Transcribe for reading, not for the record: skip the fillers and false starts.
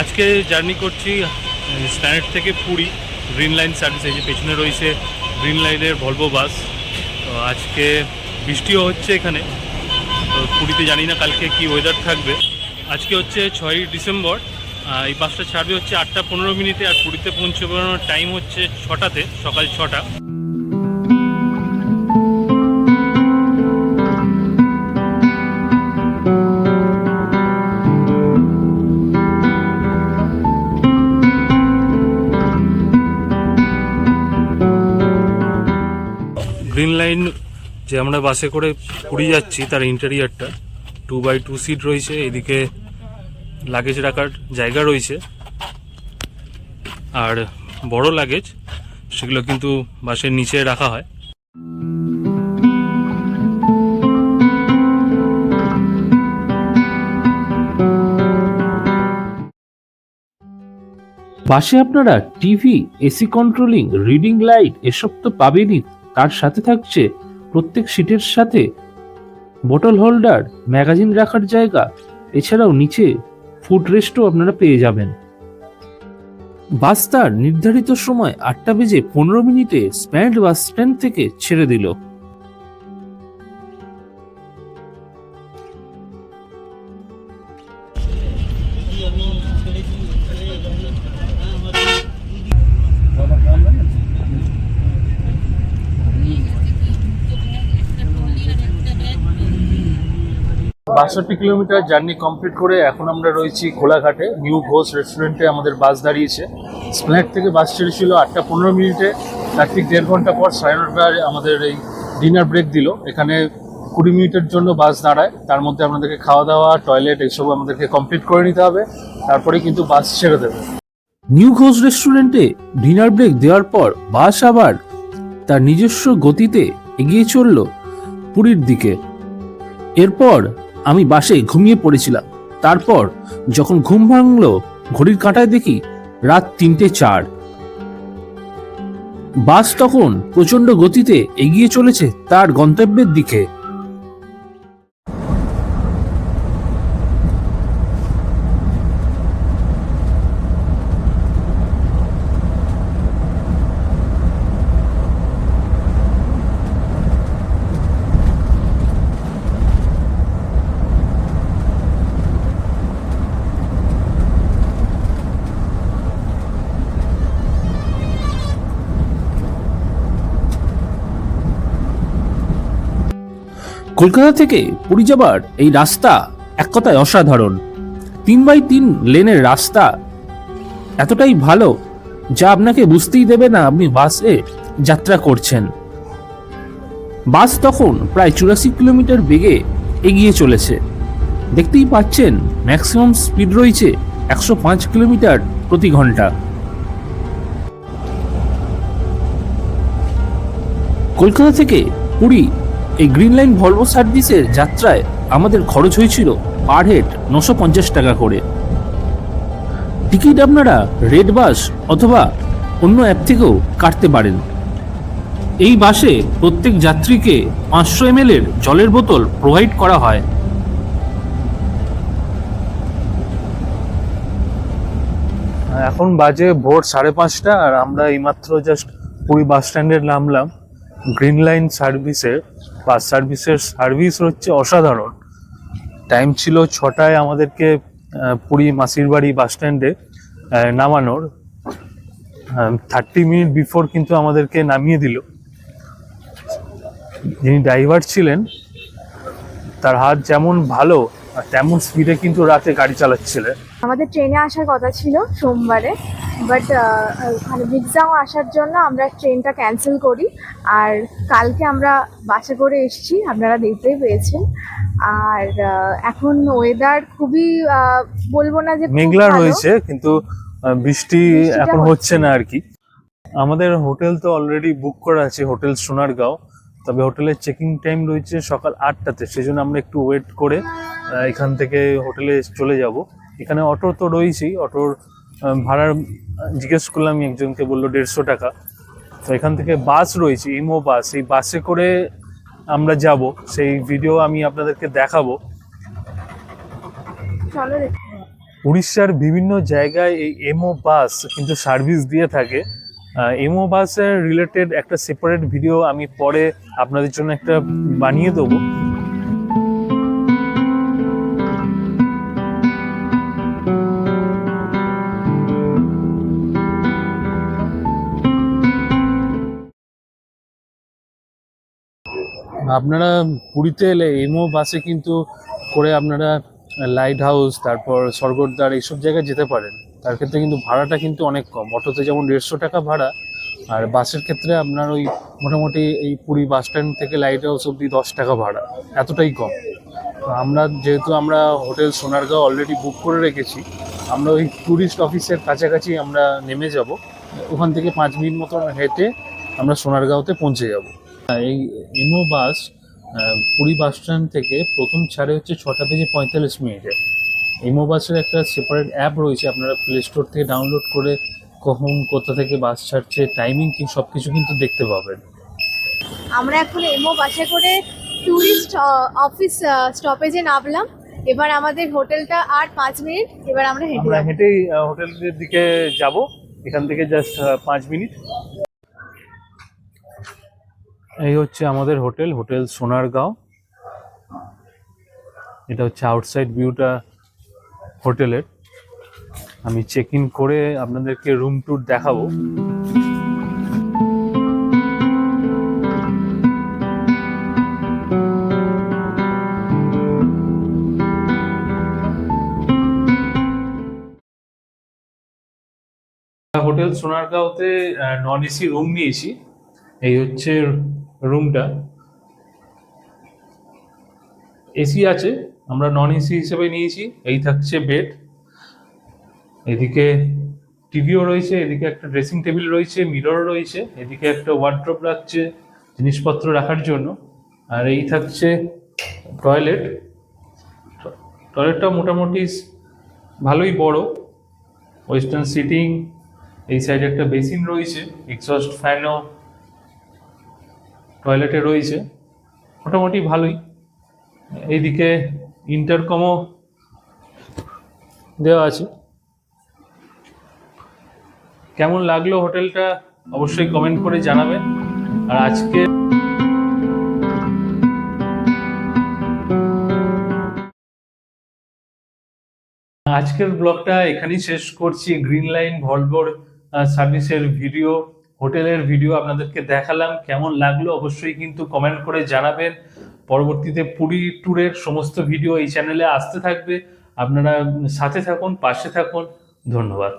আজকে জার্নি করছি স্প্ল্যানেড থেকে পুরী গ্রিন লাইন সার্ভিস। এই যে পেছনে রয়েছে গ্রিন লাইনের ভলভো বাস। তো আজকে বৃষ্টিও হচ্ছে এখানে, তো পুরীতে জানি না কালকে কি ওয়েদার থাকবে। আজকে হচ্ছে 6ই ডিসেম্বর। এই বাসটা ছাড়বে হচ্ছে 8:15 আর পুরীতে পৌঁছানোর টাইম হচ্ছে 6টাতে, সকাল 6টা। গ্রিন লাইন যে আমরা বাসে করে পুরী যাচ্ছি তার ইন্টেরিয়ারটা 2x2 সিট রয়েছে। এদিকে লাগেজ রাখার জায়গা রয়েছে, আর বড় লাগেজ সেগুলো কিন্তু বাসের নিচে রাখা হয়। বাসে আপনারা TV, AC controlling, reading light এসব তো পাবেনই, তার সাথে থাকছে প্রত্যেক সিটের সাথে বোতল হোল্ডার, ম্যাগাজিন রাখার জায়গা, এছাড়াও নিচে ফুড রেস্টও আপনারা পেয়ে যাবেন। বাস তার নির্ধারিত সময় 8:15 স্প্ল্যানেড বাস স্ট্যান্ড থেকে ছেড়ে দিল। বাষট্টি কিলোমিটার জার্নি কমপ্লিট করে এখন আমরা রয়েছি কোলাঘাটে। নিউ ঘোষ রেস্টুরেন্টে আমাদের বাস দাঁড়িয়েছে। স্প্ল্যানেড থেকে বাস ছেড়েছিল 8:15, তার ঠিক 1.5 ঘন্টা পর 9:30টায় আমাদের এই ডিনার ব্রেক দিল। এখানে 20 মিনিটের জন্য বাস দাঁড়ায়, তার মধ্যে আপনাদেরকে খাওয়া দাওয়া, টয়লেট এইসব আমাদেরকে কমপ্লিট করে নিতে হবে, তারপরেই কিন্তু বাস ছেড়ে দেবে। নিউ ঘোষ রেস্টুরেন্টে ডিনার ব্রেক দেওয়ার পর বাস আবার তার নিজস্ব গতিতে এগিয়ে চলল পুরীর দিকে। এরপর আমি বাসে ঘুমিয়ে পড়েছিলাম। তারপর যখন ঘুম ভাঙলো, ঘড়ির কাঁটায় দেখি রাত 3:04। বাস তখন প্রচন্ড গতিতে এগিয়ে চলেছে তার গন্তব্যের দিকে। কলকাতা থেকে পুরী যাবার এই রাস্তা এক কথায় অসাধারণ। 3x3 লেনের রাস্তা এতটাই ভালো যা আপনাকে বুঝতেই দেবে না আপনি বাসে যাত্রা করছেন। বাস তখন প্রায় 84 কিলোমিটার বেগে এগিয়ে চলেছে। দেখতেই পাচ্ছেন ম্যাক্সিমাম স্পিড রয়েছে 105 কিলোমিটার প্রতি ঘন্টা। কলকাতা থেকে পুরী এই গ্রিন লাইন ভলভো সার্ভিসের যাত্রায় আমাদের খরচ হয়েছিল পার হেড 950 টাকা করে। টিকিট আপনারা রেড বাস অথবা অন্য অ্যাপ থেকেও কাটতে পারেন। এই বাসে প্রত্যেক যাত্রীকে 500 ml এর জলের বোতল প্রোভাইড করা হয়। এখন বাজে ভোর 5:30 আর আমরা এইমাত্র জাস্ট পুরী বাস স্ট্যান্ডে নামলাম। গ্রিন লাইন সার্ভিসের বাস সার্ভিসের সার্ভিস হচ্ছে অসাধারণ। টাইম ছিল 6টায় আমাদেরকে পুরী মাসির বাড়ি বাস স্ট্যান্ডে নামানোর। 30 মিনিট বিফোর কিন্তু আমাদেরকে নামিয়ে দিল। যিনি ড্রাইভার ছিলেন তার হাত যেমন ভালো আর তেমন স্পিডে কিন্তু রাতে গাড়ি চালাচ্ছিলেন। আমাদের ট্রেনে আসার কথা ছিল সোমবারে, বাট ওখানে এক্সাম আসার জন্য আমরা ট্রেনটা ক্যান্সেল করি। আর কালকে আমরা বাসে করে এসেছি, আপনারা দেখতেই পেয়েছেন। আর এখন ওয়েদার খুবই বলবো না যে মেঘলা রয়েছে, কিন্তু বৃষ্টি এখন হচ্ছে না আর কি। আমাদের হোটেল তো অলরেডি বুক করা আছে, হোটেল সোনারগাঁও। তবে হোটেলের চেকিং টাইম রয়েছে সকাল 8টাতে, সেজন্য আমরা একটু ওয়েট করে এখান থেকে হোটেলে চলে যাব। এখানে অটো তো রয়েছেই, অটোর ভাড়ার জিজ্ঞেস করলাম আমি একজনকে, বললো 150 টাকা। তো এখান থেকে বাস রয়েছে, ইমো বাস, এই বাসে করে আমরা যাব, সেই ভিডিও আমি আপনাদেরকে দেখাবো। চলো উড়িষ্যার বিভিন্ন জায়গায় এই এমও বাস কিন্তু সার্ভিস দিয়ে থাকে। এমও বাসের রিলেটেড একটা সেপারেট ভিডিও আমি পরে আপনাদের জন্য একটা বানিয়ে দেবো। আপনারা পুরীতে এলে এমও বাসে কিন্তু করে আপনারা লাইট হাউস, তারপর স্বর্গদ্বার এইসব জায়গায় যেতে পারেন। তার ক্ষেত্রে কিন্তু ভাড়াটা কিন্তু অনেক কম। অটোতে যেমন 150 টাকা ভাড়া, আর বাসের ক্ষেত্রে আপনার ওই মোটামুটি এই পুরী বাস স্ট্যান্ড থেকে লাইট হাউস অব্দি 10 টাকা ভাড়া, এতটাই কম। তো আমরা হোটেল সোনারগাঁও অলরেডি বুক করে রেখেছি। আমরা ওই ট্যুরিস্ট অফিসের কাছাকাছি আমরা নেমে যাব। ওখান থেকে 5 মিনিট মতো হেঁটে আমরা সোনারগাঁওতে পৌঁছে যাব। এই এমও বাস পুরী বাস স্ট্যান্ড থেকে প্রথম ছাড়ে হচ্ছে 6:45 এমও বাসের একটা সেপারেট অ্যাপ রয়েছে, আপনারা প্লে স্টোর থেকে ডাউনলোড করে কখন কোথা থেকে বাস ছাড়ছে, টাইমিং কি সব কিছু কিন্তু দেখতে পাবেন। আমরা এখন এমও বাসে করে ট্যুরিস্ট অফিস স্টপেজে নামলাম। এবার আমাদের হোটেলটা আর 5 মিনিট, এবার আমরা হেঁটেই হোটেলের দিকে যাব। এখান থেকে জাস্ট 5 মিনিট। এই হচ্ছে আমাদের হোটেল সোনারগাঁও। এটা হচ্ছে আউটসাইড ভিউটা হোটেলের। আমি চেক ইন করে আপনাদেরকে রুম ট্যুর দেখাবো। হোটেল সোনারগাঁওতে নন এসি রুম নিয়েছি। এই হচ্ছে রুমটা, এসি আছে, আমরা নন এসি হিসেবে নিয়েছি। এই থাকছে বেড, এদিকে টিভিও রয়েছে, এদিকে একটা ড্রেসিং টেবিল রয়েছে, মিরর রয়েছে, এদিকে একটা ওয়ার্ড্রপ রাখছে জিনিসপত্র রাখার জন্য। আর এই থাকছে টয়লেটটা মোটামুটি ভালোই বড়, ওয়েস্টার্ন সিটিং। এই সাইডে একটা বেসিন রয়েছে, এক্সস্ট ফ্যানও টয়লেটে রয়েছে, মোটামুটি ভালোই। এইদিকে ইন্টারকমও দেওয়া আছে। কেমন লাগলো হোটেলটা অবশ্যই কমেন্ট করে জানাবেন। আর আজকের ব্লগটা এখানেই শেষ করছি। গ্রিন লাইন ভলভোর সার্ভিসের ভিডিও, হোটেলের ভিডিও আপনাদেরকে দেখালাম। কেমন লাগলো অবশ্যই কিন্তু কমেন্ট করে জানাবেন। পরবর্তীতে পুরী ট্যুরের সমস্ত ভিডিও এই চ্যানেলে আসতে থাকবে। আপনারা সাথে থাকুন, পাশে থাকুন। ধন্যবাদ।